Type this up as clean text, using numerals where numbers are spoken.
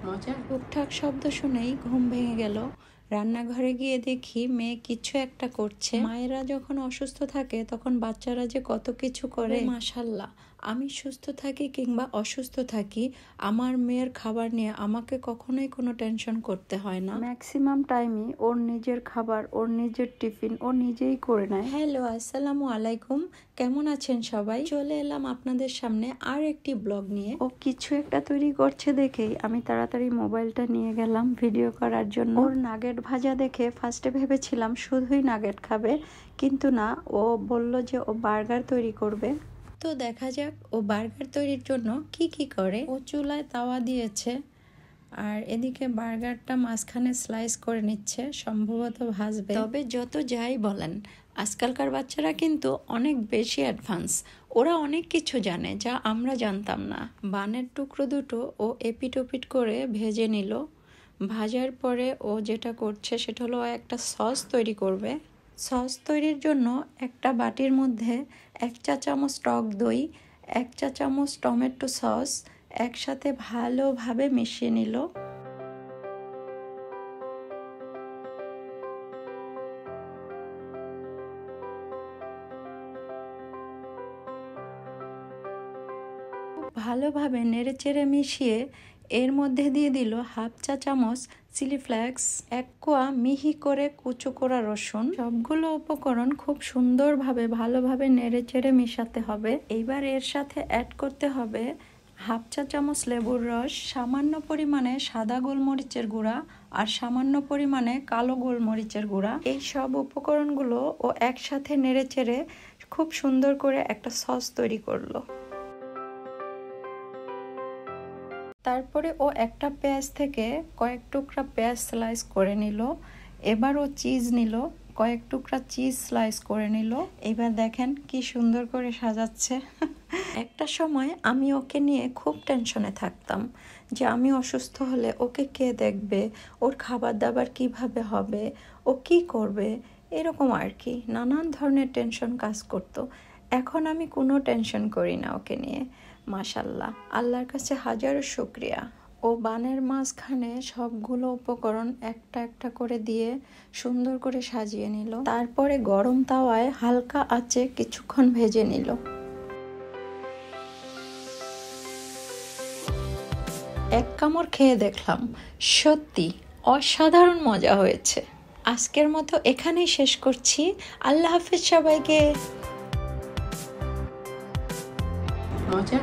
মজা। টুকটাক শব্দ শুনেই ঘুম ভেঙে গেল। রান্নাঘরে গিয়ে দেখি মেয়ে কিছু একটা করছে। মায়েরা যখন অসুস্থ থাকে তখন বাচ্চারা যে কত কিছু করে। মাশাল্লাহ, আমি সুস্থ থাকি কিংবা অসুস্থ থাকি, আমার মেয়ের খাবার নিয়ে আমাকে কখনোই কোনো টেনশন করতে হয় না। ম্যাক্সিমাম টাইমই ওর নিজের খাবার, ওর নিজের টিফিন ও নিজেই করে নেয়। হ্যালো, আসসালামু আলাইকুম। কেমন আছেন সবাই? চলে এলাম আপনাদের সামনে আর একটি ব্লগ নিয়ে। ও কিছু একটা তৈরি করছে দেখেই আমি তাড়াতাড়ি মোবাইলটা নিয়ে গেলাম ভিডিও করার জন্য। ওর নাগেট ভাজা দেখে ফার্স্টে ভেবেছিলাম শুধুই নাগেট খাবে, কিন্তু না, ও বলল যে ও বার্গার তৈরি করবে। তো দেখা যাক ও বার্গার তৈরির জন্য কি কি করে। ও চুলায় তাওয়া দিয়েছে আর এদিকে বার্গারটা মাঝখানে স্লাইস করে নিচ্ছে, সম্ভবত ভাজবে। তবে যত যাই বলেন, আজকালকার বাচ্চারা কিন্তু অনেক বেশি অ্যাডভান্স। ওরা অনেক কিছু জানে যা আমরা জানতাম না। বানের টুকরো দুটো ও এপিট ওপিট করে ভেজে নিল। ভাজার পরে ও যেটা করছে সেটা হলো একটা সস তৈরি করবে। সস তৈরির জন্য একটা বাটির মধ্যে 1 চা চামচ টক দই, 1 চা চামচ টমেটো সস একসাথে ভালোভাবে মিশিয়ে নিল। ভালোভাবে নেড়েচেড়ে মিশিয়ে এর মধ্যে দিয়ে দিল 1/2 চা চামচ চিলি ফ্লেক্স, 1 কোয়া মিহি করে কুচো করা রসুন। সবগুলো উপকরণ খুব সুন্দরভাবে ভালোভাবে নেড়েচেড়ে মিশাতে হবে। এইবার এর সাথে অ্যাড করতে হবে 1/2 চা চামচ লেবুর রস, সামান্য পরিমাণে সাদা গোলমরিচের গুঁড়া আর সামান্য পরিমাণে কালো গোলমরিচের গুঁড়া। এই সব উপকরণগুলো ও একসাথে নেড়েচেড়ে খুব সুন্দর করে একটা সস তৈরি করলো। তারপরে ও একটা পেঁয়াজ থেকে কয়েক টুকরা পেঁয়াজ স্লাইস করে নিল। এবার ও চিজ নিল, কয়েক টুকরা চিজ স্লাইস করে নিল। এবার দেখেন কি সুন্দর করে সাজাচ্ছে। একটা সময় আমি ওকে নিয়ে খুব টেনশনে থাকতাম যে আমি অসুস্থ হলে ওকে কে দেখবে, ওর খাবার দাবার কিভাবে হবে, ও কি করবে, এরকম আর কি নানান ধরনের টেনশন কাজ করতো। এখন আমি কোনো টেনশন করি না ওকে নিয়ে। মাশাল্লাহ, আল্লাহর কাছে হাজারো শুকরিয়া। ও বানের মাঝখানে সবগুলো উপকরণ একটা একটা করে দিয়ে সুন্দর করে সাজিয়ে নিল। তারপরে গরম তাওয়ায় হালকা আঁচে কিছুক্ষণ ভেজে নিল। এক কামড় খেয়ে দেখলাম, সত্যি অসাধারণ মজা হয়েছে। আজকের মতো এখানেই শেষ করছি। আল্লাহ হাফেজ সবাইকে। মজা।